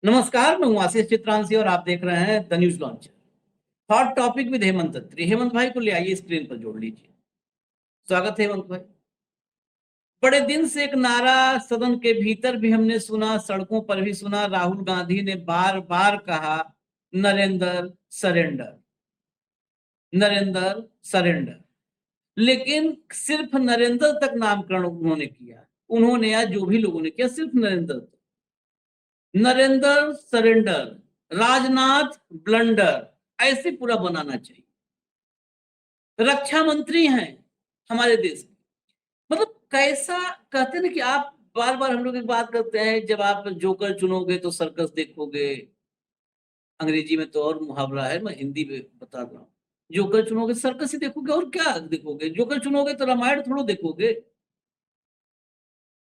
नमस्कार, मैं हूं आशीष चित्रांशी और आप देख रहे हैं the news launcher. Hot topic with Hemant Atri. Hemant भाई को ले आइए, स्क्रीन पर जोड़ लीजिए। स्वागत है हेमंत भाई। बड़े दिन से एक नारा सदन के भीतर भी हमने सुना, सड़कों पर भी सुना। राहुल गांधी ने बार बार कहा, नरेंद्र सरेंडर, नरेंद्र सरेंडर। लेकिन सिर्फ नरेंद्र तक नामकरण उन्होंने किया। उन्होंने या जो भी लोगों ने किया, सिर्फ नरेंद्र तक। नरेंद्र सरेंडर, राजनाथ ब्लंडर, ऐसे पूरा बनाना चाहिए। रक्षा मंत्री हैं हमारे देश में। मतलब कैसा कहते हैं ना कि आप बार बार हम लोग एक बात करते हैं, जब आप जोकर चुनोगे तो सर्कस देखोगे। अंग्रेजी में तो और मुहावरा है, मैं हिंदी में बता रहा हूँ। जोकर चुनोगे सर्कस ही देखोगे, और क्या देखोगे? जोकर चुनोगे तो रामायण थोड़ा देखोगे।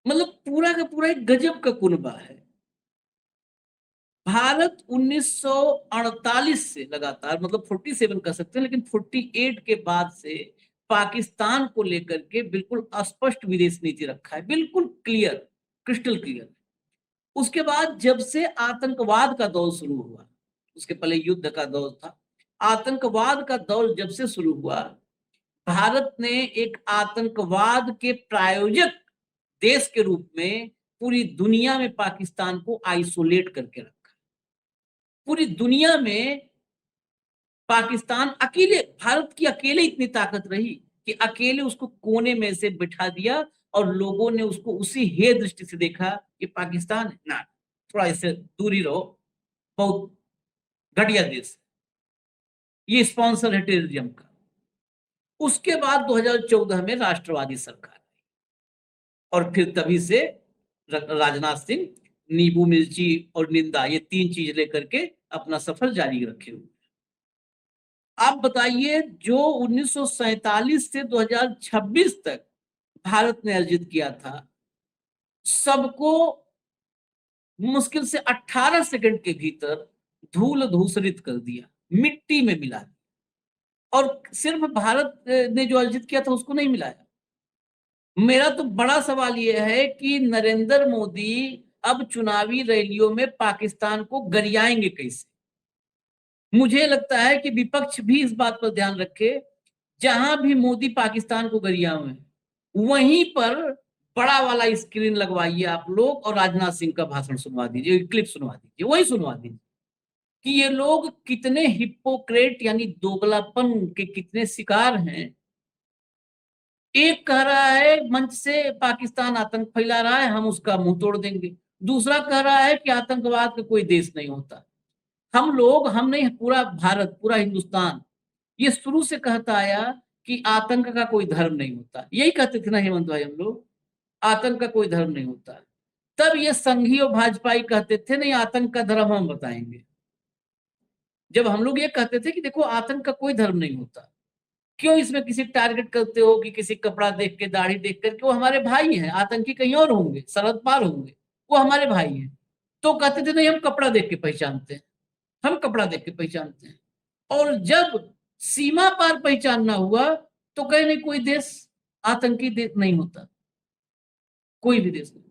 मतलब पूरा का पूरा एक गजब का कुनबा है। भारत 1948 से लगातार, मतलब 47 कह सकते हैं, लेकिन 48 के बाद से पाकिस्तान को लेकर के बिल्कुल स्पष्ट विदेश नीति रखा है, बिल्कुल क्लियर, क्रिस्टल क्लियर। उसके बाद जब से आतंकवाद का दौर शुरू हुआ, उसके पहले युद्ध का दौर था, आतंकवाद का दौर जब से शुरू हुआ, भारत ने एक आतंकवाद के प्रायोजक देश के रूप में पूरी दुनिया में पाकिस्तान को आइसोलेट करके रखा। पूरी दुनिया में पाकिस्तान अकेले, भारत की अकेले इतनी ताकत रही कि अकेले उसको कोने में से बिठा दिया, और लोगों ने उसको उसी हे दृष्टि से देखा कि पाकिस्तान है ना, थोड़ा इससे दूरी रहो, बहुत घटिया देश, ये स्पॉन्सर है टेररिज्म का। उसके बाद 2014 में राष्ट्रवादी सरकार आई, और फिर तभी से राजनाथ सिंह नींबू मिर्ची और निंदा, ये तीन चीज लेकर के अपना सफर जारी रखे हुए। आप बताइए, जो 1947 से 2026 तक भारत ने अर्जित किया था, सबको मुश्किल से 18 सेकंड के भीतर धूल धूसरित कर दिया, मिट्टी में मिला दिया। और सिर्फ भारत ने जो अर्जित किया था उसको नहीं मिलाया। मेरा तो बड़ा सवाल यह है कि नरेंद्र मोदी अब चुनावी रैलियों में पाकिस्तान को गरियाएंगे कैसे? मुझे लगता है कि विपक्ष भी इस बात पर ध्यान रखे, जहां भी मोदी पाकिस्तान को गरिया हुए वहीं पर बड़ा वाला स्क्रीन लगवाइए आप लोग, और राजनाथ सिंह का भाषण सुनवा दीजिए, क्लिप सुनवा दीजिए, वही सुनवा दीजिए कि ये लोग कितने हिपोक्रेट यानी दोगलापन के कितने शिकार हैं। एक कह रहा है मंच से पाकिस्तान आतंक फैला रहा है, हम उसका मुंह तोड़ देंगे। दूसरा कह रहा है कि आतंकवाद का कोई देश नहीं होता। हम लोग, हम नहीं, पूरा भारत, पूरा हिंदुस्तान ये शुरू से कहता आया कि आतंक का कोई धर्म नहीं होता। यही कहते थे ना हेमंत भाई हम लोग, आतंक का कोई धर्म नहीं होता। तब ये संघी और भाजपाई कहते थे नहीं, आतंक का धर्म हम बताएंगे। जब हम लोग ये कहते थे कि देखो आतंक का कोई धर्म नहीं होता, क्यों इसमें किसी टारगेट करते हो कि किसी कपड़ा देख के, दाढ़ी देख करके? वो हमारे भाई हैं, आतंकी कहीं और होंगे, सरहद पार होंगे, वो हमारे भाई हैं। तो कहते थे नहीं, हम कपड़ा देख के पहचानते हैं, हम कपड़ा देख के पहचानते हैं। और जब सीमा पार पहचानना हुआ तो कहीं नहीं, कोई देश आतंकी देश नहीं होता, कोई भी देश नहीं।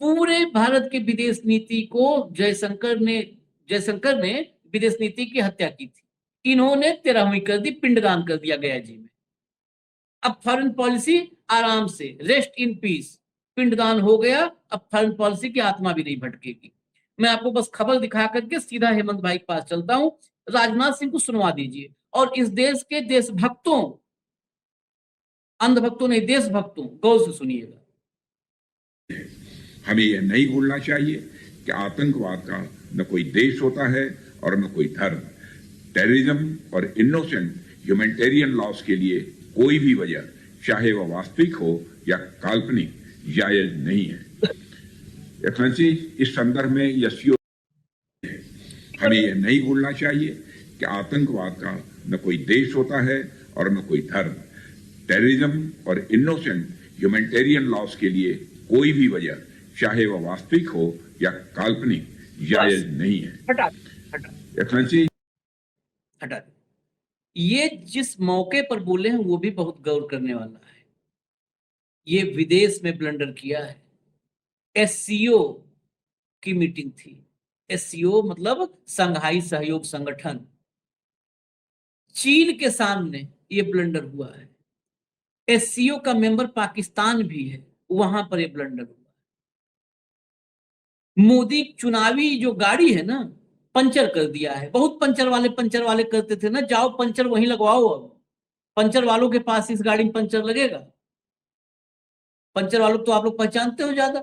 पूरे भारत की विदेश नीति को जयशंकर ने विदेश नीति की हत्या की थी। इन्होंने 13वीं कर दी, पिंडदान कर दिया गया जी में। अब फॉरेन पॉलिसी आराम से, रेस्ट इन पीस, पिंडदान हो गया। अब फॉरेन पॉलिसी की आत्मा भी नहीं भटकेगी। मैं आपको बस खबर दिखा करके सीधा हेमंत भाई के पास चलता हूं। राजनाथ सिंह को सुनवा दीजिए, और इस देश के देशभक्तों, अंधभक्तों नहीं, देशभक्तों, गौर से सुनिएगा। हमें यह नहीं भूलना चाहिए कि आतंकवाद का न कोई देश होता है और न कोई धर्म। टेररिज्म और इनोसेंट ह्यूमैनिटेरियन लॉस के लिए कोई भी वजह, चाहे वह वास्तविक हो या काल्पनिक, जायज नहीं है। एक्सेलेंसी, इस संदर्भ में यह हमें यह नहीं भूलना चाहिए कि आतंकवाद का न कोई देश होता है और न कोई धर्म। टेररिज्म और इनोसेंट ह्यूमैनिटेरियन लॉस के लिए कोई भी वजह, चाहे वह वास्तविक हो या काल्पनिक, जायज नहीं है। एक्सेलेंसी, हटा दे। ये जिस मौके पर बोले हैं वो भी बहुत गौर करने वाला है। ये विदेश में ब्लंडर किया है। एससीओ की मीटिंग थी। एससीओ मतलब संघाई सहयोग संगठन। चीन के सामने ये ब्लंडर हुआ है। एससीओ का मेंबर पाकिस्तान भी है, वहां पर ये ब्लंडर हुआ। मोदी चुनावी जो गाड़ी है ना, पंचर कर दिया है। बहुत पंचर वाले करते थे ना, जाओ पंचर वहीं लगवाओ। अब पंचर वालों के पास इस गाड़ी में पंचर लगेगा? पंचर वालों तो आप लोग पहचानते हो ज्यादा।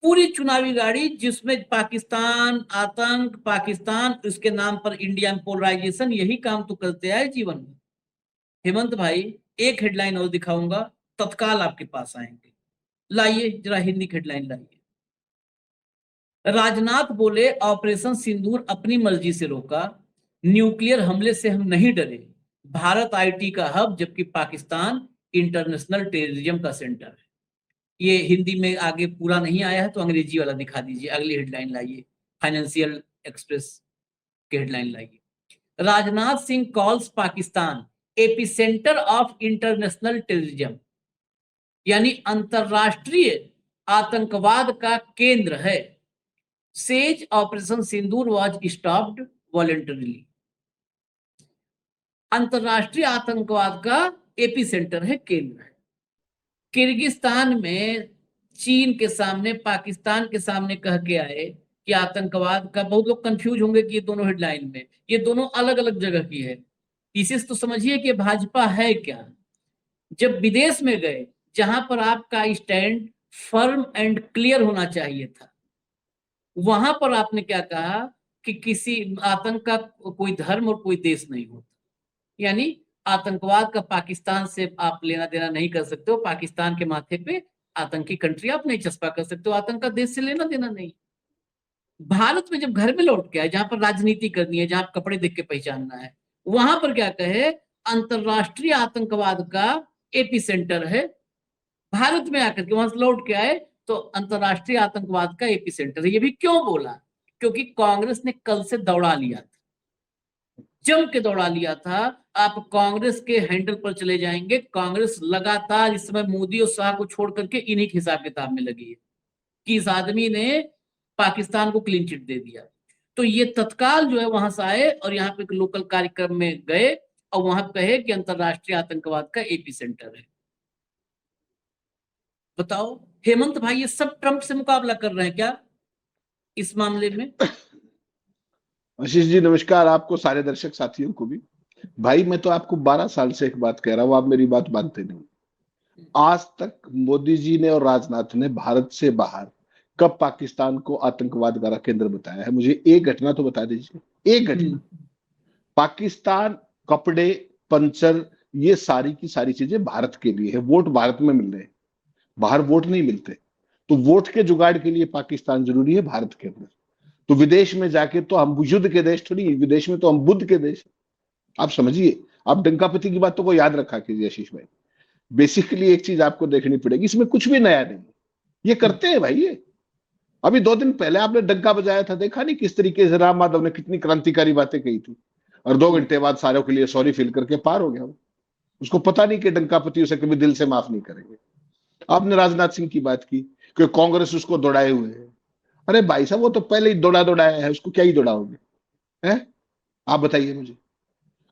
पूरी चुनावी गाड़ी जिसमें पाकिस्तान, आतंक, पाकिस्तान, उसके नाम पर इंडिया में पोलराइजेशन, यही काम तो करते आए जीवन में। हेमंत भाई, एक हेडलाइन और दिखाऊंगा, तत्काल आपके पास आएंगे। लाइए जरा हिंदी हेडलाइन लाइए। राजनाथ बोले ऑपरेशन सिंदूर अपनी मर्जी से रोका, न्यूक्लियर हमले से हम नहीं डरे, भारत आईटी का हब जबकि पाकिस्तान इंटरनेशनल टेररिज्म का सेंटर है। ये हिंदी में आगे पूरा नहीं आया है तो अंग्रेजी वाला दिखा दीजिए। अगली हेडलाइन लाइए, फाइनेंशियल एक्सप्रेस की हेडलाइन लाइए। Rajnath Singh calls Pakistan epicentre of international terrorism, यानी अंतरराष्ट्रीय आतंकवाद का केंद्र है। Says operation Sindoor was stopped voluntarily. अंतरराष्ट्रीय आतंकवाद का एपी सेंटर है, केंद्र है। किर्गिस्तान में चीन के सामने, पाकिस्तान के सामने कह के आए कि आतंकवाद का, बहुत लोग कंफ्यूज होंगे कि ये दोनों हेडलाइन में, ये दोनों अलग अलग जगह की है। इसे तो समझिए कि भाजपा है क्या। जब विदेश में गए, जहां पर आपका स्टैंड फर्म एंड क्लियर होना चाहिए था, वहां पर आपने क्या कहा कि किसी आतंक का कोई धर्म और कोई देश नहीं होता, यानी आतंकवाद का पाकिस्तान से आप लेना देना नहीं कर सकते हो। पाकिस्तान के माथे पे आतंकी कंट्री आप नहीं चस्पा कर सकते हो, आतंक का देश से लेना देना नहीं। भारत में जब घर में लौट के आए, जहां पर राजनीति करनी है, जहां कपड़े देख के पहचानना है, वहां पर क्या कहे, अंतरराष्ट्रीय आतंकवाद का एपी सेंटर है। भारत में आकर के वहां से लौट के आए तो अंतरराष्ट्रीय आतंकवाद का एपी सेंटर है। ये भी क्यों बोला? क्योंकि कांग्रेस ने कल से दौड़ा लिया था, जम के दौड़ा लिया था। आप कांग्रेस के हैंडल पर चले जाएंगे, कांग्रेस लगातार इस समय मोदी और शाह को छोड़ करके इन्हीं के हिसाब किताब में लगी है कि इस आदमी ने पाकिस्तान को क्लीन चिट दे दिया। तो ये तत्काल जो है वहां से आए और यहाँ पे लोकल कार्यक्रम में गए और वहां कहे कि अंतरराष्ट्रीय आतंकवाद का एपी सेंटर है। बताओ हेमंत भाई, ये सब ट्रंप से मुकाबला कर रहे हैं क्या इस मामले में? आशीष जी नमस्कार, आपको, सारे दर्शक साथियों को भी। भाई मैं तो आपको 12 साल से एक बात कह रहा हूं, आप मेरी बात मानते नहीं। आज तक मोदी जी ने और राजनाथ ने भारत से बाहर कब पाकिस्तान को आतंकवाद का केंद्र बताया है? मुझे एक घटना तो बता दीजिए, एक घटना। पाकिस्तान, कपड़े, पंचर, ये सारी की सारी चीजें भारत के लिए है। वोट भारत में मिल रहे हैं, बाहर वोट नहीं मिलते। तो वोट के जुगाड़ के लिए पाकिस्तान जरूरी है भारत के अंदर। तो विदेश में जाके तो हम युद्ध के देश थोड़ी, विदेश में तो हम बुद्ध के देश। आप समझिए, आप डंकापति की बात तो को याद रखा कीजिए आशीष भाई। बेसिकली एक चीज आपको देखनी पड़ेगी, इसमें कुछ भी नया नहीं, ये करते हैं भाई। ये अभी 2 दिन पहले आपने डंका बजाया था, देखा नहीं किस तरीके से राम माधव ने कितनी क्रांतिकारी बातें कही थी, और 2 घंटे बाद सारों के लिए सॉरी फील करके पार हो गया। उसको पता नहीं कि डंकापति उसे कभी दिल से माफ नहीं करेंगे। आपने राजनाथ सिंह की बात की कि कांग्रेस उसको दौड़ाए हुए है। अरे भाई साहब, वो तो पहले ही दौड़ाया है, उसको क्या ही दौड़ाओगे हैं? आप बताइए मुझे।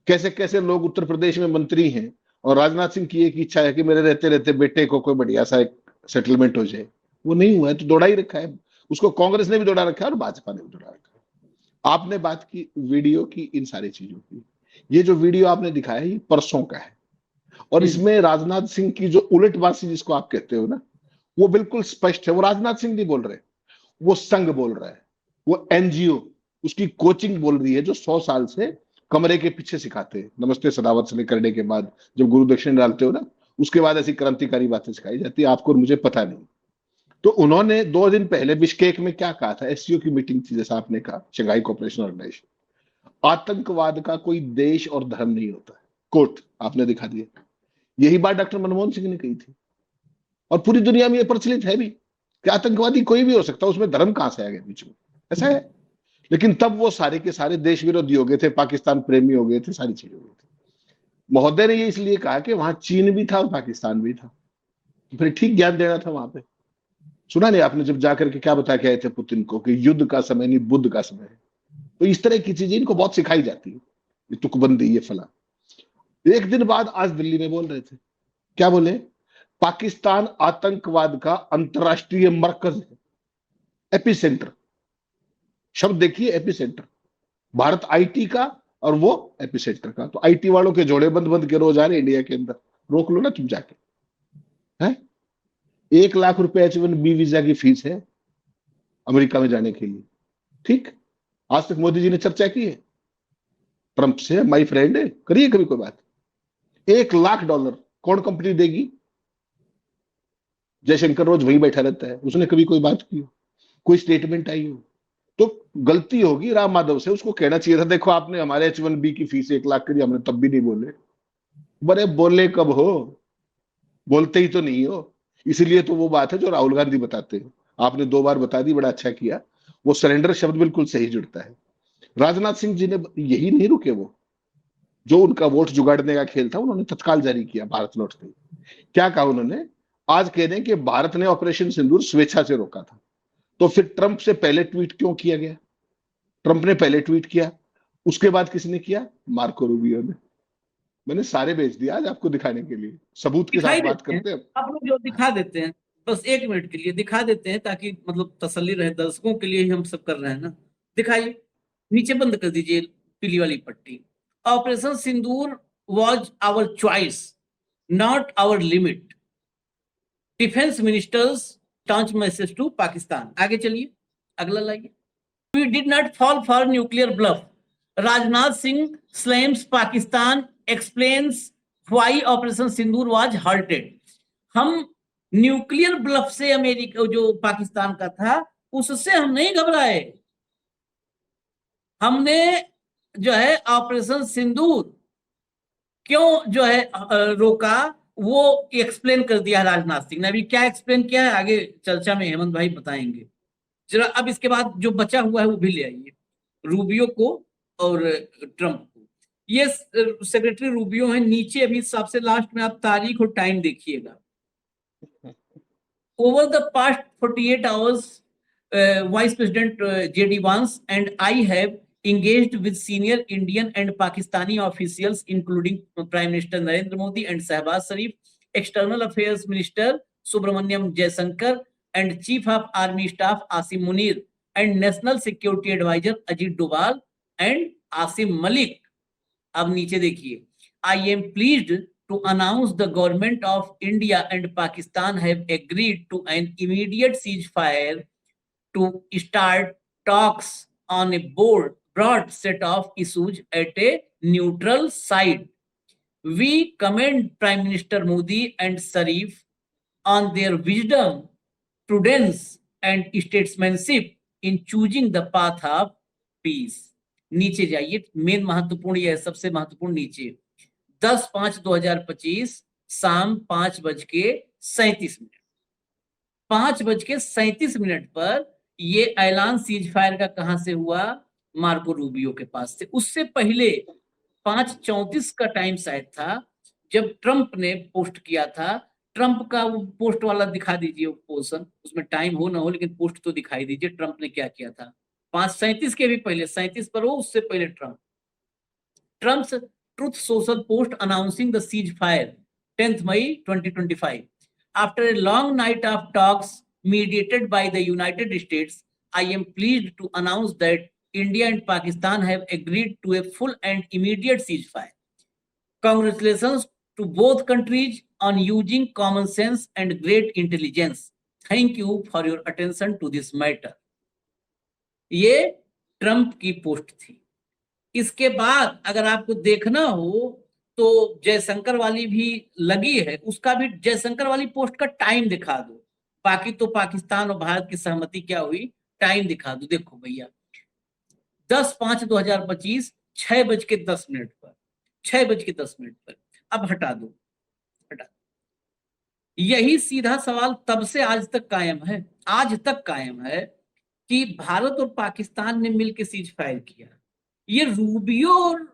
कैसे कैसे लोग उत्तर प्रदेश में मंत्री हैं और राजनाथ सिंह की एक इच्छा है कि मेरे रहते रहते बेटे को कोई बढ़िया सा एक सेटलमेंट हो जाए, वो नहीं हुआ है तो दौड़ा ही रखा है। उसको कांग्रेस ने भी दौड़ा रखा है और भाजपा ने भी दौड़ा रखा है। आपने बात की वीडियो की, इन सारी चीजों की, ये जो वीडियो आपने दिखाया ये परसों का है, और इसमें राजनाथ सिंह की जो उलटबाजी जिसको आप कहते हो ना, वो बिल्कुल स्पष्ट है। वो राजनाथ सिंह नहीं बोल रहे, वो संघ बोल रहा है, वो एनजीओ, उसकी कोचिंग बोल रही है, जो 100 साल से कमरे के पीछे सिखाते हैं। नमस्ते सदावत से करने के बाद जब गुरु दक्षिण डालते हो ना, उसके बाद ऐसी क्रांतिकारी बातें सिखाई जाती है, आपको और मुझे पता नहीं। तो उन्होंने 2 दिन पहले बिश्केक में क्या कहा था, एससीओ की मीटिंग थी, जैसा आपने कहा, शंघाई कोऑपरेशन ऑर्गेनाइजेशन। आतंकवाद का कोई देश और धर्म नहीं होता है, कोट आपने दिखा दिया। यही बात डॉक्टर मनमोहन सिंह ने कही थी, और पूरी दुनिया में यह प्रचलित है भी कि आतंकवादी कोई भी हो सकता है, उसमें धर्म कहां से आ गया बीच में, ऐसा है। लेकिन तब वो सारे के सारे देश विरोधी हो गए थे, पाकिस्तान प्रेमी हो गए थे, सारी चीजें हो गई थी। महोदय ने ये इसलिए कहा कि वहां चीन भी था और पाकिस्तान भी था, फिर ठीक ज्ञान देना था वहां पे। सुना नहीं आपने जब जाकर के क्या बता के आए थे पुतिन को कि युद्ध का समय नहीं बुद्ध का समय है? तो इस तरह की चीजें इनको बहुत सिखाई जाती है, ये तुकबंदी, ये फला। एक दिन बाद आज दिल्ली में बोल रहे थे, क्या बोले? पाकिस्तान आतंकवाद का अंतरराष्ट्रीय मरकज है, एपिसेंटर। शब्द देखिए, एपिसेंटर। भारत आईटी का और वो एपिसेंटर का। तो आईटी वालों के जोड़े बंद बंद के रोज आ रहे इंडिया के अंदर, रोक लो ना तुम जाके। है 1 लाख रुपए H1B वीजा की फीस है अमेरिका में जाने के लिए। ठीक, आज तक मोदी जी ने चर्चा की है ट्रंप से? माई फ्रेंड है, करिए कभी कोई बात। $1 लाख कौन कंपनी देगी? जयशंकर रोज वहीं बैठा रहता है, उसने कभी कोई बात की हो, कोई स्टेटमेंट आई हो? तो गलती होगी राम माधव से, उसको कहना चाहिए था देखो आपने हमारे H1B की फीस 1 लाख करी, हमने तब भी नहीं बोले। बड़े बोले कब हो, बोलते ही तो नहीं हो। इसीलिए तो वो बात है जो राहुल गांधी बताते हैं, आपने 2 बार बता दी, बड़ा अच्छा किया। वो सरेंडर शब्द बिल्कुल सही जुड़ता है। राजनाथ सिंह जी ने यही नहीं रुके, वो जो उनका वोट जुगाड़ने का खेल था उन्होंने तत्काल जारी किया भारत लौटते ही। क्या कहा उन्होंने? आज कह दें कि भारत ने ऑपरेशन सिंदूर स्वेच्छा से रोका था। तो फिर ट्रंप से पहले ट्वीट क्यों किया गया? ट्रंप ने पहले ट्वीट किया, उसके बाद किसने किया? मार्को रूबियो ने। मैंने सारे भेज दिया आज आपको दिखाने के लिए, सबूत के दिखाई साथ बात देते हैं करते हैं। आप लोग, जो दिखा देते हैं बस 1 मिनट के लिए दिखा देते हैं, ताकि मतलब तसल्ली रहे, दर्शकों के लिए ही हम सब कर रहे हैं ना। दिखाइए, नीचे बंद कर दीजिए पीली वाली पट्टी। Operation Sindoor was our choice, not our limit. Defence minister's taunt message to Pakistan. आगे चलिए, अगला लाइए। We did not fall for nuclear bluff. Rajnath Singh slams Pakistan, explains why Operation Sindoor was halted. हम न्यूक्लियर ब्लफ से America जो पाकिस्तान का था उससे हम नहीं घबराए। हमने जो है ऑपरेशन सिंदूर क्यों जो है रोका, वो एक्सप्लेन कर दिया राजनाथ सिंह ने। अभी क्या एक्सप्लेन किया है आगे चर्चा में हेमंत भाई बताएंगे। जरा अब इसके बाद जो बचा हुआ है वो भी ले आइए, रूबियो को और ट्रंप को। ये सेक्रेटरी रूबियो है, नीचे अभी सबसे लास्ट में आप तारीख और टाइम देखिएगा। Over the past 48 hours, Vice President J.D. Vance and I have engaged with senior Indian and Pakistani officials, including Prime Minister Narendra Modi and Shehbaz Sharif, External Affairs Minister Subramanyam Jaishankar, and Chief of Army Staff Asim Munir, and National Security Advisor Ajit Doval and Asim Malik. अब नीचे देखिए, I am pleased to announce the government of India and Pakistan have agreed to an immediate ceasefire to start talks on a broad set of issues at a neutral site. We commend Prime Minister Modi and Sharif on their wisdom, prudence and statesmanship in choosing the path of peace. नीचे जाइए, main महत्वपूर्ण यह सबसे महत्वपूर्ण नीचे 10/5/2025 शाम 5:37 5:37 पर ये ऐलान सीज फायर का कहां से हुआ? मार्को रूबियो के पास से। उससे पहले 5:34 का टाइम शायद था जब ट्रंप ने पोस्ट किया था। ट्रंप का वो पोस्ट वाला दिखा दीजिए, वो पोर्शन, उसमें टाइम हो ना हो लेकिन पोस्ट तो दिखाई दीजिए ट्रंप ने क्या किया था। 5:37 के भी पहले, 37 पर हो, उससे पहले Trump's truth social post announcing the cease fire 10 May 2025 after a long night of talks mediated by the United States. I am pleased to announce that India and Pakistan have agreed to a full and immediate ceasefire. Congratulations to both countries on using common sense and great intelligence. Thank you for your attention to this matter. ये Trump की post थी। इसके बाद अगर आपको देखना हो तो जयशंकर वाली भी लगी है, उसका भी जयशंकर वाली पोस्ट का टाइम दिखा दो। बाकी तो पाकिस्तान और भारत की सहमति क्या हुई, टाइम दिखा दो। देखो भैया 10/5/2025 6:10 पर, 6:10 पर। अब हटा दो। यही सीधा सवाल तब से आज तक कायम है, आज तक कायम है कि भारत और पाकिस्तान ने मिलकर सीज फायर किया। ये रूबियो और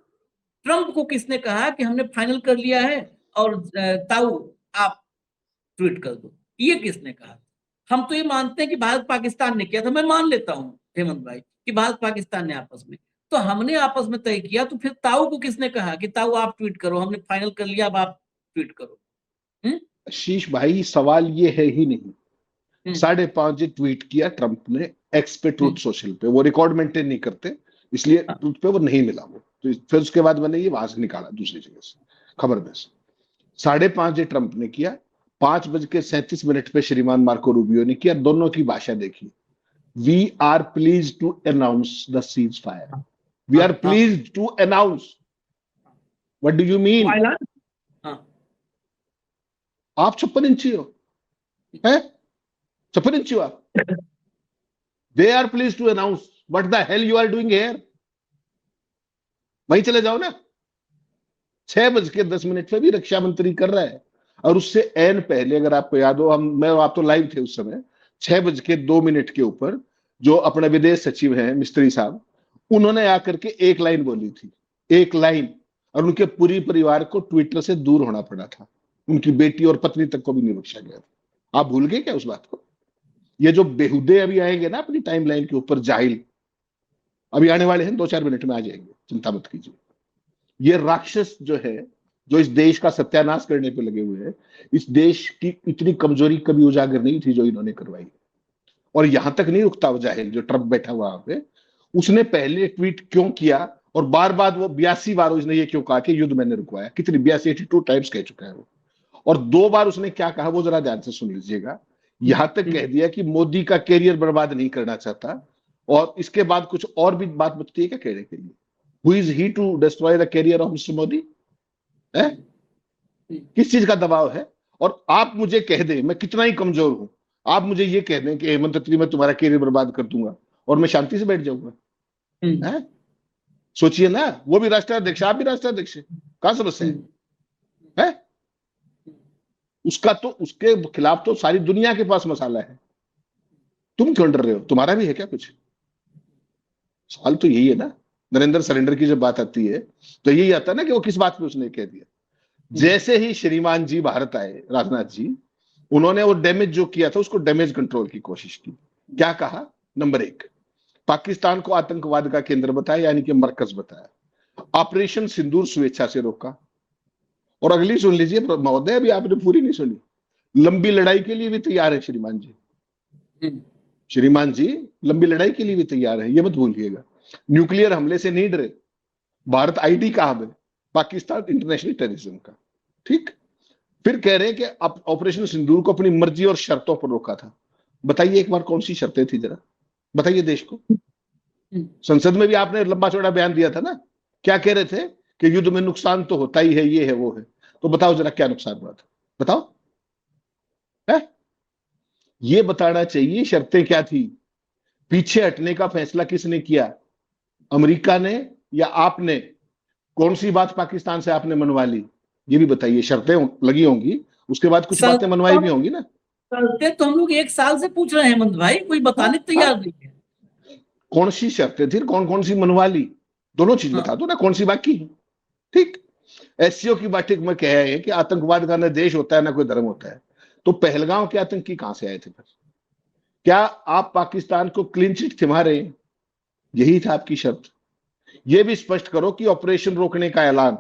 ट्रंप को किसने कहा कि हमने फाइनल कर लिया है और ताऊ आप ट्वीट कर दो? ये किसने कहा? हम तो ये मानते हैं कि भारत पाकिस्तान ने किया था, मैं मान लेता हूँ हेमंत भाई कि भारत पाकिस्तान ने आपस में, तो हमने आपस में तय किया, तो फिर ताऊ को किसने कहा कि ताऊ आप ट्वीट करो, हमने फाइनल कर लिया, अब आप ट्वीट करो। आशीष भाई सवाल ये है ही नहीं। हम्म, 5:30 ट्वीट किया ट्रंप ने एक्स पे, ट्रूथ सोशल पे। वो रिकॉर्ड मेंटेन नहीं करते, इसलिए हाँ। ट्रूथ पे वो नहीं मिला वो, तो फिर उसके बाद मैंने ये वहां से निकाला दूसरी जगह से खबर में से। 5:30 ट्रंप ने किया, 5:37 पे श्रीमान मार्को रूबियो ने किया। दोनों की भाषा देखी। We are please to announce the cease fire. We are हाँ, हाँ, please to announce. What do you वो मीन? ऐलान, हाँ, आप 56 इंची हो, है 56 इंची हो आप। They are please to announce, what the hell you are doing here? वहीं चले जाओ ना। 6:10 पे भी रक्षा मंत्री कर रहा है, और उससे एन पहले अगर आपको याद हो, आप तो लाइव थे उस समय, 6:02 के ऊपर जो अपना विदेश सचिव है मिस्त्री साहब, उन्होंने आकर के एक लाइन बोली थी, एक लाइन, और उनके पूरी परिवार को ट्विटर से दूर होना पड़ा था। उनकी बेटी और पत्नी तक को भी नहीं बख्शा गया था। आप भूल गए क्या उस बात को? ये जो बेहुदे अभी आएंगे ना अपनी टाइमलाइन के ऊपर, जाहिल, अभी आने वाले हैं, 2-4 मिनट में आ जाएंगे, चिंता मत कीजिए। ये राक्षस जो है, जो इस देश का सत्यानाश करने पे लगे हुए हैं, इस देश की इतनी कमजोरी कभी उजागर नहीं थी जो इन्होंने करवाई। और यहां तक नहीं रुकता वो जाहिल जो ट्रंप बैठा हुआ वहां पे, उसने पहले ट्वीट क्यों किया और बार बार वो 82 बार उसने ये क्यों कहा कि युद्ध मैंने रुकवाया? कितनी 82 टाइम्स कह चुका है वो। और 2 बार उसने क्या कहा वो जरा ध्यान से सुन लीजिएगा। यहां तक कह दिया कि मोदी का कैरियर बर्बाद नहीं करना चाहता, और इसके बाद कुछ और भी बात बचती है क्या कहने के लिए? Who is he to destroy the career of Mister Modi? है किस चीज का दबाव है? और आप मुझे कह दें मैं कितना ही कमजोर हूं, आप मुझे ये कह दें कि हेमंत खत्री मैं तुम्हारा कैरियर बर्बाद कर दूंगा, और मैं शांति से बैठ जाऊंगा? है सोचिए ना, वो भी राष्ट्राध्यक्ष, आप भी राष्ट्राध्यक्ष, कहां समस्या है? उसका तो, उसके खिलाफ तो सारी दुनिया के पास मसाला है। तुम क्यों डर रहे हो? तुम्हारा भी है क्या कुछ? सवाल तो यही है ना। नरेंद्र सरेंडर की जब बात आती है तो यही आता है ना कि वो किस बात पे उसने कह दिया। जैसे ही श्रीमान जी भारत आए, राजनाथ जी, उन्होंने वो डैमेज जो किया था उसको डैमेज कंट्रोल की कोशिश की। क्या कहा? नंबर 1, पाकिस्तान को आतंकवाद का केंद्र बताया, यानी कि मरकज बताया। ऑपरेशन सिंदूर स्वेच्छा से रोका। और अगली सुन लीजिए महोदय, अभी आपने पूरी नहीं सुनी। लंबी लड़ाई के लिए भी तैयार है श्रीमान जी। श्रीमान जी लंबी लड़ाई के लिए भी तैयार है, ये मत भूलिएगा। न्यूक्लियर हमले से नहीं डरे। भारत आईडी कहां है? पाकिस्तान इंटरनेशनल टेररिज्म का। ठीक। फिर कह रहे हैं कि ऑपरेशन सिंदूर को अपनी मर्जी और शर्तों पर रोका था। बताइए एक बार कौन सी शर्तें थी, जरा बताइए देश को। संसद में भी आपने लंबा चौड़ा बयान दिया था ना, क्या कह रहे थे कि युद्ध में नुकसान तो होता ही है, ये है वो है। तो बताओ जरा क्या नुकसान हुआ था, बताओ। है ये बताना चाहिए शर्तें क्या थी। पीछे हटने का फैसला किसने किया? अमेरिका ने या आपने? कौन सी बात पाकिस्तान से आपने मनवा ली, ये भी बताइए। शर्तें लगी होंगी, उसके बाद कुछ बातें मनवाई भी होंगी ना। शर्तें तो हम लोग 1 साल से पूछ रहे हैं हेमंत भाई, कोई बताने तैयार नहीं है। कौन सी शर्तें थी, कौन कौन सी मनवा ली, दोनों चीज बता दो ना, कौन सी बाकी है। ठीक। एससीओ की बैठक में कहा है कि आतंकवाद का न देश होता है ना कोई धर्म होता है। तो पहलगांव के आतंकी कहां से आए थे फिर? क्या आप पाकिस्तान को क्लीन चिट थमा रहे हैं? यही था आपकी शर्त। यह भी स्पष्ट करो कि ऑपरेशन रोकने का ऐलान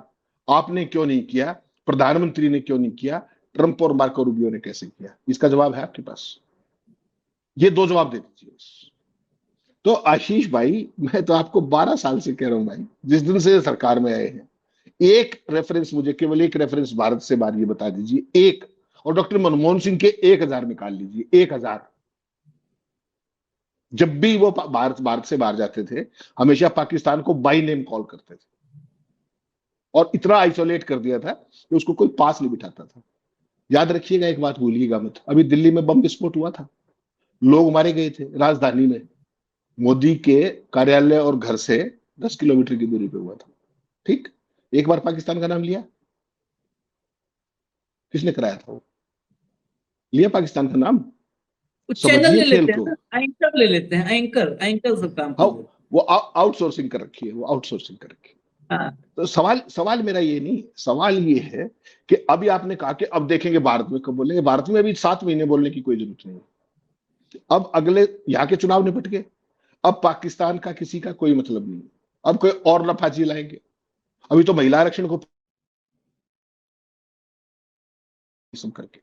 आपने क्यों नहीं किया, प्रधानमंत्री ने क्यों नहीं किया, ट्रंप और मार्को रूबियो ने कैसे किया? इसका जवाब है आपके पास। ये 2 जवाब दे दीजिए। तो आशीष भाई मैं तो आपको 12 साल से कह रहा हूं भाई, जिस दिन से सरकार में आए हैं, एक रेफरेंस, मुझे केवल एक रेफरेंस भारत से बाहर ये बता दीजिए, एक। और डॉक्टर मनमोहन सिंह के 1000 निकाल लीजिए, 1000। जब भी वो भारत से बाहर जाते थे, हमेशा पाकिस्तान को बाई नेम कॉल करते थे, और इतना आइसोलेट कर दिया था कि उसको कोई पास नहीं बिठाता था। याद रखिएगा, एक बात भूलिएगा मत, अभी दिल्ली में बम विस्फोट हुआ था, लोग मारे गए थे राजधानी में। मोदी के कार्यालय और घर से 10 किलोमीटर की दूरी पे हुआ था। ठीक। एक बार पाकिस्तान का नाम लिया? किसने कराया था वो? लिया पाकिस्तान का नाम? चैनल ले समझिए खेल लेते हैं को। ना, एंकर ले लेते हैं, एंकर एंकर सब काम हाँ, कर लेते वो आउटसोर्सिंग कर रखी है, वो आउटसोर्सिंग कर रखी है। हैं। हाँ, तो सवाल मेरा ये नहीं, सवाल ये है कि अभी आपने कहा कि अब देखेंगे भारत में कब बोलेंगे। भारत में अभी 7 महीने बोलने की कोई जरूरत नहीं है। अब अगले यहाँ के चुनाव निपट गए, अब पाकिस्तान का किसी का कोई मतलब नहीं, अब कोई और लफाजी लाएंगे। अभी तो महिला आरक्षण को करके,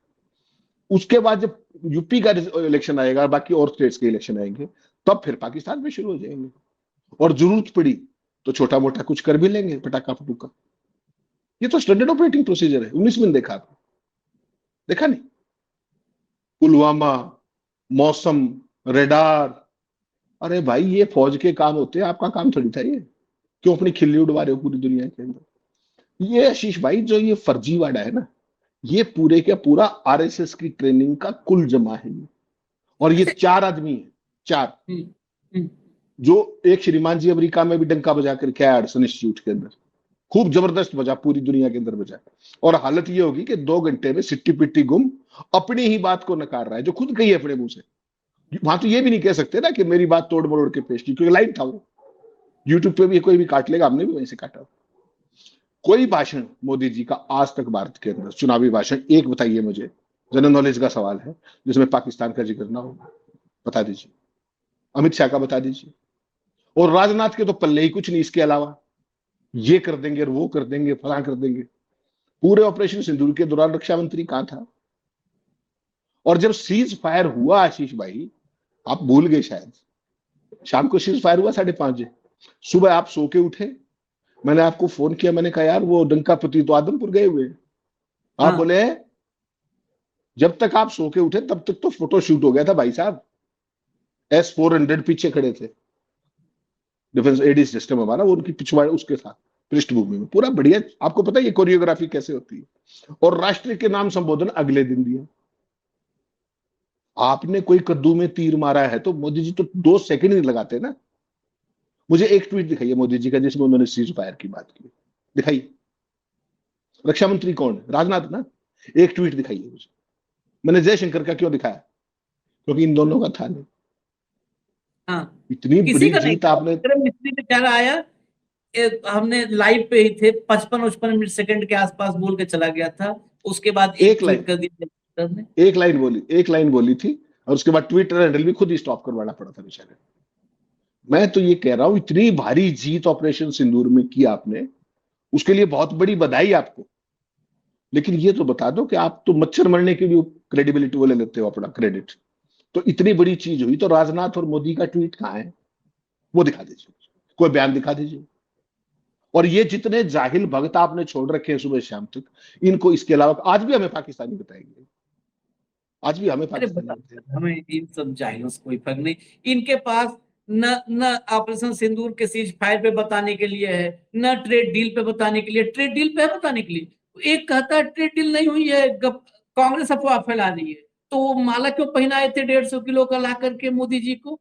उसके बाद जब यूपी का इलेक्शन आएगा, बाकी और स्टेट्स के इलेक्शन आएंगे, तब फिर पाकिस्तान में शुरू हो जाएंगे। और जरूरत पड़ी तो छोटा मोटा कुछ कर भी लेंगे, पटाखा फटूका। ये तो स्टैंडर्ड ऑपरेटिंग प्रोसीजर है। 19 में देखा आपने? देखा नहीं? पुलवामा, मौसम, रेडार, अरे भाई ये फौज के काम होते हैं, आपका काम थोड़ी था ये। क्यों अपनी खिल्ली उड़वा रहे हो पूरी दुनिया के अंदर? ये आशीष भाई जो ये फर्जीवाड़ा है ना, ये पूरे का पूरा आरएसएस की ट्रेनिंग का कुल जमा है ये। और ये 4 आदमी है, 4, जो एक श्रीमान जी अमेरिका में भी डंका बजा कर क्या एडसन इंस्टीट्यूट के अंदर खूब जबरदस्त बजा, पूरी दुनिया के अंदर बजा। और हालत ये होगी कि 2 घंटे में सिट्टी पिट्टी गुम अपनी ही बात को नकार रहा है, जो खुद कही है अपने मुंह से। वहां तो ये भी नहीं कह सकते ना कि मेरी बात तोड़ मरोड़ के पेश की, क्योंकि लाइव था वो। यूट्यूब पे भी कोई भी काट लेगा, हमने भी वहीं से काटा। कोई भाषण मोदी जी का आज तक भारत के अंदर, चुनावी भाषण एक बताइए मुझे, जनरल नॉलेज का सवाल है, जिसमें पाकिस्तान का जिक्र ना हो, बता दीजिए। अमित शाह का बता दीजिए। और राजनाथ के तो पल्ले ही कुछ नहीं इसके अलावा, ये कर देंगे और वो कर देंगे, फला कर देंगे। पूरे ऑपरेशन सिंदूर के दौरान रक्षा मंत्री कहां था? और जब सीज फायर हुआ आशीष भाई, आप भूल गए शायद, शाम को सीज फायर हुआ 5:30 बजे, सुबह आप सो के उठे, मैंने आपको फोन किया, मैंने कहा यार वो डंकापति तो आदमपुर गए हुए। आप बोले जब तक आप सो के उठे तब तक तो फोटो शूट हो गया था भाई साहब। S-400 पीछे खड़े थे, डिफेंस एडी सिस्टम हमारा, वो उनकी पिछवाड़े उसके साथ पृष्ठभूमि में पूरा बढ़िया। आपको पता है ये कोरियोग्राफी कैसे होती है। और राष्ट्र के नाम संबोधन अगले दिन दिया। आपने कोई कद्दू में तीर मारा है तो मोदी जी तो 2 सेकंड नहीं लगाते ना। मुझे एक ट्वीट दिखाइए मोदी जी का जिसमें उन्होंने सीज फायर की बात की, दिखाइए। रक्षा मंत्री कौन है? राजनाथ ना। एक ट्वीट दिखाइए मुझे। मैंने जयशंकर का क्यों दिखाया? क्योंकि इन दोनों का था नहीं। हाँ, इतनी किसी बड़ी का नहीं जीत था। आपने। विक्रम मिस्त्री बेचारा आया, हमने लाइव पे ही थे, 55 सेकंड के आसपास बोल के चला गया था। उसके बाद एक एक ट्वीट लाइन कर दिया ने। एक लाइन बोली थी, और उसके बाद ट्विटर हैंडल भी खुद ही स्टॉप करवाना पड़ा था बेचारे। मैं तो ये कह रहा हूं, इतनी भारी जीत ऑपरेशन सिंदूर में की आपने, उसके लिए बहुत बड़ी बधाई आपको। लेकिन ये तो बता दो कि आप तो मच्छर मरने की भी क्रेडिबिलिटी वो ले लेते हो, अपना क्रेडिट। तो इतनी बड़ी चीज हुई तो राजनाथ और मोदी का ट्वीट कहां है? वो दिखा दीजिए, कोई बयान दिखा दीजिए। और ये जितने जाहिल भगत आपने छोड़ रखे हैं सुबह शाम तक, इनको इसके अलावा आज भी हमें पाकिस्तानी बताएंगे, आज भी हमें अरे पाकिस्तानी बता, बताएंगे। हमें इन सब जाहिलों से कोई फर्क नहीं। इनके पास न न ऑपरेशन सिंदूर के सीज फायर पे बताने के लिए है, न ट्रेड डील पे बताने के लिए। ट्रेड डील पे है बताने के लिए। एक कहता है ट्रेड डील नहीं हुई है, कांग्रेस अफवाह फैला रही है। तो वो माला क्यों पहनाए थे 150 किलो का ला करके मोदी जी को?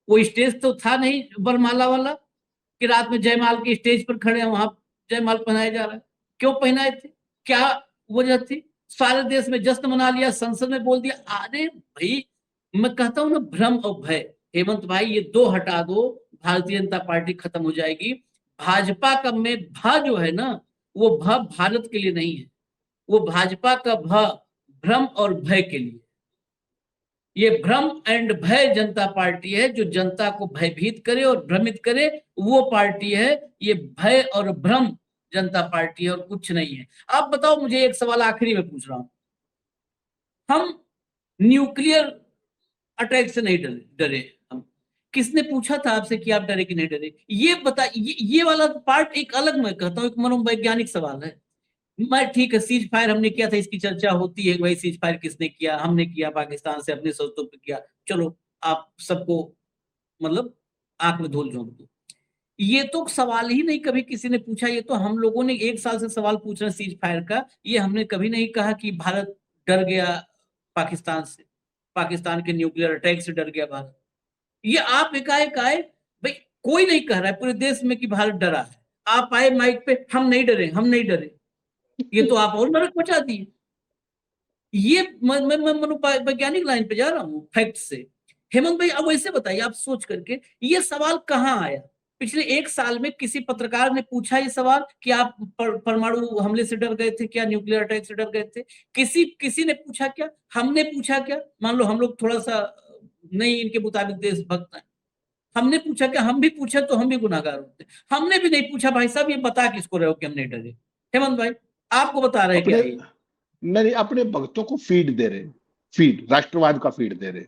वो स्टेज तो था नहीं बरमाला वाला कि रात में जयमाल के स्टेज पर खड़े हैं, वहां जयमाल पहनाया जा रहा है। क्यों पहनाए थे? क्या वजह थी? सारे देश में जश्न मना लिया, संसद में बोल दिया। अरे भाई, मैं कहता हूं ना, भ्रम और भय। हेमंत भाई, ये 2 हटा दो, भारतीय जनता पार्टी खत्म हो जाएगी। भाजपा का में भ जो है ना, वो भ भारत के लिए नहीं है, वो भाजपा का भ भ्रम और भय के लिए। ये भ्रम एंड भय जनता पार्टी है, जो जनता को भयभीत करे और भ्रमित करे, वो पार्टी है। ये भय और भ्रम जनता पार्टी है और कुछ नहीं है। आप बताओ मुझे, एक सवाल आखिरी में पूछ रहा हूं। हम न्यूक्लियर अटैक से नहीं डरे। हम किसने पूछा था आपसे कि आप डरे कि नहीं डरे? ये बता, ये वाला पार्ट एक अलग, मैं कहता हूं एक मनोवैज्ञानिक सवाल है। मैं ठीक है, सीज फायर हमने किया था, इसकी चर्चा होती है, भाई सीज फायर किसने किया? हमने किया, पाकिस्तान से अपने शर्तों पे किया। चलो, आप सबको मतलब आंख में धूल झोंक दो। ये तो सवाल ही नहीं कभी किसी ने पूछा। ये तो हम लोगों ने 1 साल से सवाल पूछ रहे हैं सीज फायर का। ये हमने कभी नहीं कहा कि भारत डर गया पाकिस्तान से, पाकिस्तान के न्यूक्लियर अटैक से डर गया भारत। ये आप एकाएक आए, भाई कोई नहीं कह रहा है पूरे देश में कि भारत डरा है। आप आए माइक पे, हम नहीं डरे, हम नहीं डरे। ये तो आप और नरक मचा दिए। ये मैं मनोवैज्ञानिक लाइन पे जा रहा हूँ, फैक्ट से। हेमंत भाई, अब वैसे बताइए, आप सोच करके, ये सवाल कहाँ आया? पिछले 1 साल में किसी पत्रकार ने पूछा ये सवाल कि आप परमाणु हमले से डर गए थे क्या? न्यूक्लियर अटैक से डर गए थे? किसी ने पूछा क्या? हमने पूछा क्या? मान लो हम लोग थोड़ा सा नहीं इनके मुताबिक देशभक्त हैं। हमने पूछा कि हम भी पूछे तो हम भी गुनाहगार होते। हमने भी नहीं पूछा भाई साहब ये बता किसको रहे हो कि हम नहीं डरे। हेमंत भाई आपको बता रहे क्या अपने ये? नहीं, अपने भक्तों को फीड दे रहे, फीड, राष्ट्रवाद का फीड दे रहे।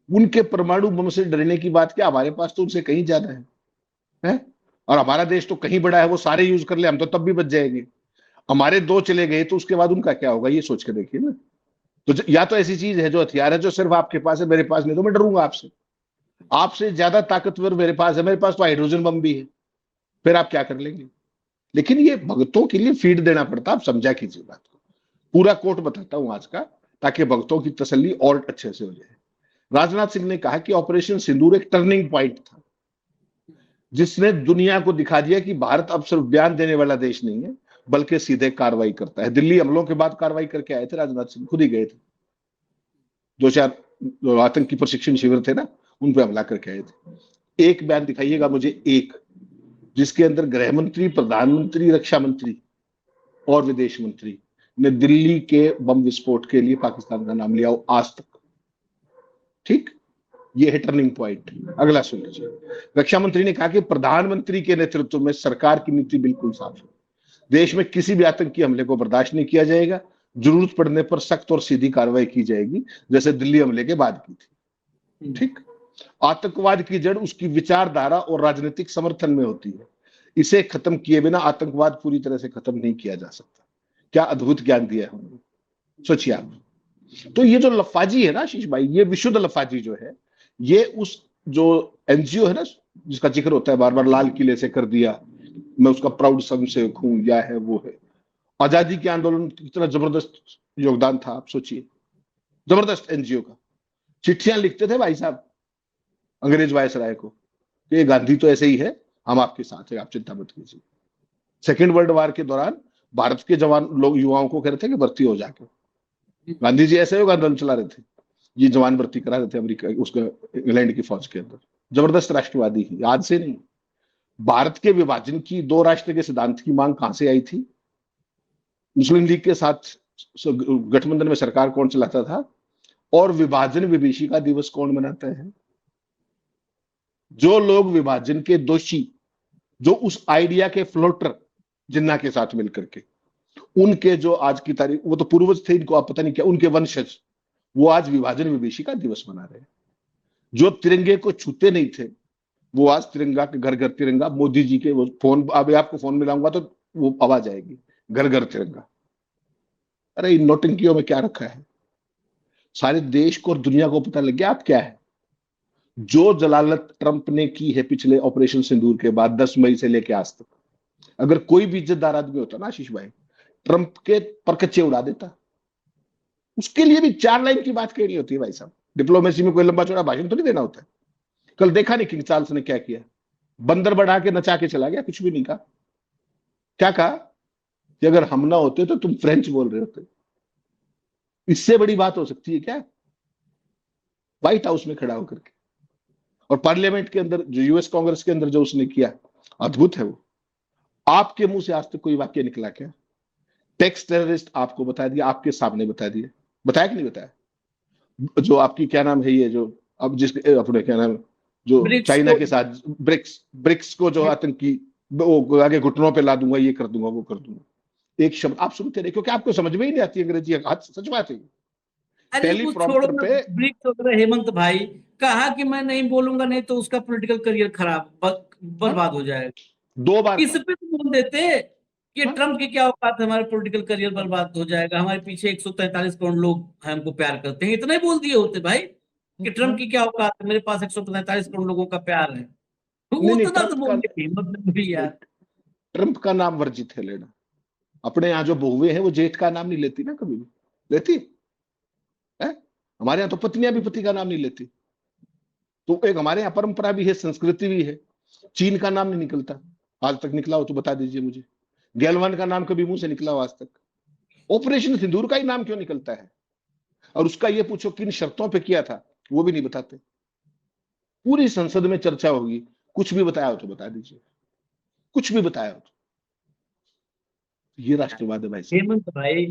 उनके परमाणु बम से डरने की बात क्या, हमारे पास तो उनसे कहीं ज्यादा है? और हमारा देश तो कहीं बड़ा है, वो सारे यूज कर ले हम तो तब भी बच जाएंगे। हमारे दो चले गए तो उसके बाद उनका क्या होगा, ये सोच के देखिए ना। तो या तो ऐसी चीज है जो हथियार है जो सिर्फ आपके पास है, मेरे पास नहीं, तो मैं डरूंगा आपसे। आपसे ज्यादा ताकतवर मेरे पास है, मेरे पास तो हाइड्रोजन बम भी है, फिर आप क्या कर लेंगे? लेकिन ये भक्तों के लिए फीड देना पड़ता, आप समझा कीजिए बात को। पूरा कोट बताता हूं आज का, ताकि भक्तों की तसल्ली और अच्छे से हो जाए। राजनाथ सिंह ने कहा कि ऑपरेशन सिंदूर एक टर्निंग पॉइंट था, जिसने दुनिया को दिखा दिया कि भारत अब सिर्फ बयान देने वाला देश नहीं है, बल्कि सीधे कार्रवाई करता है। दिल्ली हमलों के बाद कार्रवाई करके आए थे राजनाथ सिंह, खुद ही गए थे। 2-4 जो आतंकी प्रशिक्षण शिविर थे ना, उन पे हमला करके आए थे। एक बयान दिखाइएगा मुझे, एक जिसके अंदर गृह मंत्री, प्रधानमंत्री, रक्षा मंत्री और विदेश मंत्री ने दिल्ली के बम विस्फोट के लिए पाकिस्तान का नाम लिया हो आज तक। ठीक, ये है टर्निंग पॉइंट। अगला सुन लीजिए। रक्षा मंत्री ने कहा कि प्रधानमंत्री के नेतृत्व में सरकार की नीति बिल्कुल साफ है, देश में किसी भी आतंकी हमले को बर्दाश्त नहीं किया जाएगा, जरूरत पड़ने पर सख्त और सीधी कार्रवाई की जाएगी, जैसे दिल्ली हमले के बाद की थी। ठीक, आतंकवाद की जड़ उसकी विचारधारा और राजनीतिक समर्थन में होती है, इसे खत्म किए बिना आतंकवाद पूरी तरह से खत्म नहीं किया जा सकता। क्या अद्भुत ज्ञान दिया है उन्होंने, सोचिए आप। तो ये जो लफाजी है ना आशीष भाई, ये विशुद्ध लफाजी जो है, ये उस जो एनजीओ है ना जिसका जिक्र होता है बार बार, लाल किले से कर दिया, मैं उसका प्राउड सन से हूं, या है वो है, आजादी के आंदोलन कितना जबरदस्त योगदान था, आप सोचिए, जबरदस्त एनजीओ का। चिट्ठियां लिखते थे भाई साहब अंग्रेज वायसराय को, ये गांधी तो ऐसे ही है, हम आपके साथ हैं, आप चिंता मत कीजिए। सेकेंड वर्ल्ड वॉर के दौरान भारत के जवान लोग युवाओं को कह रहे थे कि भर्ती हो जाके, गांधी जी ऐसे ही आंदोलन चला रहे थे, ये जवान भर्ती करा रहे थे अमेरिका उसका, इंग्लैंड की फौज के अंदर। जबरदस्त राष्ट्रवादी ही, आज से नहीं। भारत के विभाजन की, दो राष्ट्र के सिद्धांत की मांग कहां से आई थी? मुस्लिम लीग के साथ गठबंधन में सरकार कौन चलाता था? और विभाजन विभीषिका दिवस कौन मनाता है? जो लोग विभाजन के दोषी, जो उस आइडिया के फ्लोटर जिन्ना के साथ मिलकर के, उनके जो आज की तारीख, वो तो पूर्वज थे, इनको आप पता नहीं क्या, उनके वंशज, वो आज विभाजन विभीषिका दिवस मना रहे हैं। जो तिरंगे को छूते नहीं थे, वो आज तिरंगा के घर घर तिरंगा, मोदी जी के वो फोन, अभी आपको फोन मिलाऊंगा तो वो आवाज आएगी, घर घर तिरंगा। अरे इन नौटंकियों में क्या रखा है? सारे देश को और दुनिया को पता लग गया आप क्या है। जो जलालत ट्रंप ने की है पिछले ऑपरेशन सिंदूर के बाद 10 मई से लेकर आज तक, अगर कोई भी इज्जतदार आदमी होता ना आशीष भाई, ट्रंप के परकच्चे उड़ा देता। उसके लिए भी 4 लाइन की बात कहनी होती है भाई साहब। डिप्लोमेसी में कोई लंबा चौड़ा भाषण तो नहीं देना होता है। कल देखा नहीं किंग चार्ल्स ने क्या किया, बंदर बढ़ा के नचा के चला गया, कुछ भी नहीं कहा। क्या कहा कि अगर हम ना होते तो तुम फ्रेंच बोल रहे होते। इससे बड़ी बात हो सकती है क्या? व्हाइट हाउस में खड़ा होकर के, और पार्लियामेंट के अंदर, जो यूएस कांग्रेस के अंदर जो उसने किया, अद्भुत है वो। आपके मुंह से आज तक कोई वाक्य निकला क्या? टैक्स टेररिस्ट आपको बता दिया, आपके सामने बता दिया, बताया कि नहीं बताया? जो आपकी क्या नाम है, ये जो अब जिसके अपने क्या नाम, जो चाइना के साथ ब्रिक्स को जो आतंकी, वो आगे घुटनों पे ला दूंगा, ये कर दूंगा, वो कर दूंगा। एक शब्द आप सुनते रहे, क्योंकि आपको समझ में ही नहीं आती अंग्रेजी। सच बात है। अरे वो छोड़ो ना, ब्रिक्स वगैरह, हेमंत भाई कहा कि मैं नहीं बोलूंगा, नहीं तो उसका पॉलिटिकल करियर खराब बर्बाद हो जाएगा। 2 बार इस पे तो बोल देते कि ट्रम्प की क्या औकात है, हमारे पॉलिटिकल करियर बर्बाद हो जाएगा, हमारे पीछे 143 करोड़ लोग हमको प्यार करते हैं, इतना ही बोल दिए होते भाई कि ट्रम्प की क्या औकात है, मेरे पास 143 करोड़ लोगों का प्यार है। नहीं, उतना तो बोल के हिम्मत भी यार। ट्रम्प का नाम वर्जित है लेना। अपने यहाँ जो बहुएं हैं वो जेठ का नाम नहीं लेती ना, कभी भी लेती है? हमारे यहाँ तो पत्नियां भी पति का नाम नहीं लेती। तो एक हमारे यहाँ परंपरा भी है, संस्कृति भी है। चीन का नाम नहीं निकलता, आज तक निकला हो तो बता दीजिए मुझे। गैलवान का नाम कभी मुंह से निकला हो आज तक? ऑपरेशन सिंदूर का ही नाम क्यों निकलता है? और उसका ये पूछो किन शर्तों पे किया था, वो भी नहीं बताते। पूरी संसद में चर्चा होगी, कुछ भी बताया हो तो बता दीजिए, कुछ भी बताया हो तो। ये राष्ट्रवाद है भाई साहब। हेमंत भाई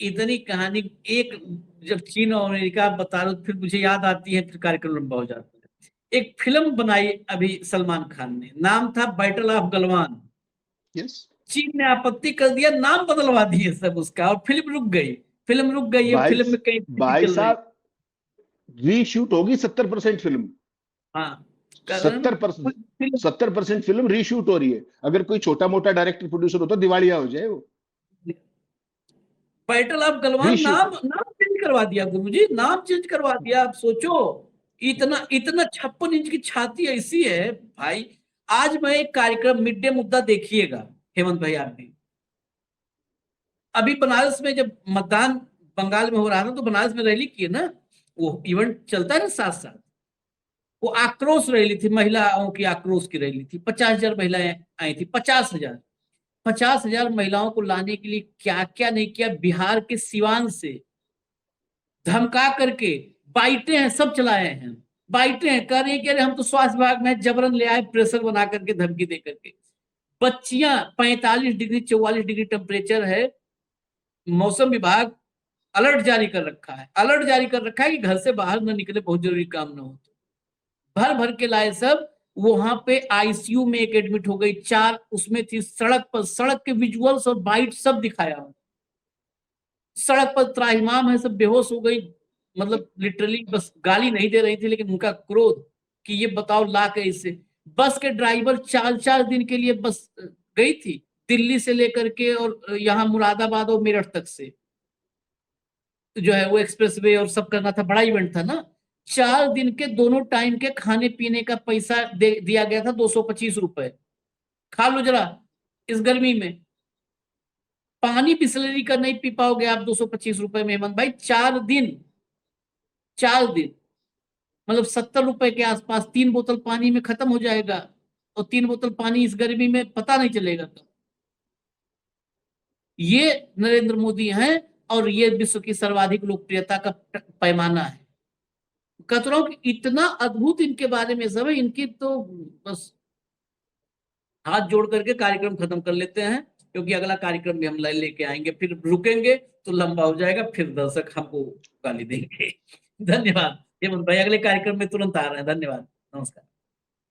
इतनी कहानी एक, जब चीन और अमेरिका आप बता रहे हो फिर मुझे याद आती है, फिर कार्यक्रम लंबा हो जाता है। एक फिल्म बनाई अभी सलमान खान ने, नाम था बैटल ऑफ गलवान। यस चीन ने आपत्ति कर दिया, नाम बदलवा दिए सब उसका, और फिल्म रुक गई। फिल्म रुक गई है, भाई फिल्म में कहीं भाई चल रही। साहब, रीशूट होगी 70% फिल्म, हाँ, कारण 70% फिल्म 70% फिल्म रीशूट हो रही है। अगर कोई छोटा मोटा डायरेक्टर प्रोड्यूसर होता दिवालिया हो जाए वो। Battle of Galwan, reshoot. नाम नाम चेंज करवा दिया गुरुजी, नाम चेंज करवा दिया। आप सोचो, इतना इतना 56 इंच की छाती ऐसी है भाई। आज मैं एक कार्यक्रम मिड डे मुद्दा देखिएगा हेमंत भाई, आप भी। अभी बनारस में जब मतदान बंगाल में हो रहा था तो बनारस में रैली की है ना, वो इवेंट चलता है ना साथ साथ। वो आक्रोश रैली थी, महिलाओं की आक्रोश की रैली थी। 50,000 महिलाएं आई थी, 50,000 महिलाओं को लाने के लिए क्या क्या नहीं किया। बिहार के सिवान से धमका करके, बाइटें हैं सब चलाए हैं, बाइटें हैं, कह रहे हैं कि अरे हम तो स्वास्थ्य विभाग में जबरन ले आए, प्रेशर बना करके, धमकी दे करके। बच्चियां, 45 डिग्री 44 डिग्री टेम्परेचर है। मौसम विभाग अलर्ट जारी कर रखा है, अलर्ट जारी कर रखा है कि घर से बाहर न निकले, बहुत जरूरी काम न हो। तो भर भर के लाए सब। वहां पे आईसीयू में एक एडमिट हो गई, 4 उसमें थी सड़क पर। सड़क के विजुअल्स और बाइट सब दिखाया, सड़क पर त्राहिमाम है, सब बेहोश हो गई। मतलब लिटरली बस गाली नहीं दे रही थी, लेकिन उनका क्रोध कि ये बताओ ला कैसे। बस के ड्राइवर 4-4 दिन के लिए बस गई थी, दिल्ली से लेकर के और यहाँ मुरादाबाद और मेरठ तक से जो है वो एक्सप्रेसवे और सब करना था, बड़ा इवेंट था ना। 4 दिन के दोनों टाइम के खाने पीने का पैसा दिया गया था, 225 रुपए। खा लो जरा इस गर्मी में। पानी बिस्लरी का नहीं पी पाओगे आप 225 रुपए में हेमंत भाई। 4 दिन मतलब 70 रुपए के आसपास 3 बोतल पानी में खत्म हो जाएगा। और 3 बोतल पानी इस गर्मी में पता नहीं चलेगा कब। ये नरेंद्र मोदी हैं, और ये विश्व की सर्वाधिक लोकप्रियता का पैमाना है। कहता रहा हूं कि इतना अद्भुत इनके बारे में सब है। इनकी तो बस हाथ जोड़ करके कार्यक्रम खत्म कर लेते हैं, क्योंकि अगला कार्यक्रम भी हम लेके आएंगे, फिर रुकेंगे तो लंबा हो जाएगा, फिर दर्शक हमको गाली देंगे। धन्यवाद हेमंत भाई, अगले कार्यक्रम में तुरंत आ रहे हैं। धन्यवाद, नमस्कार।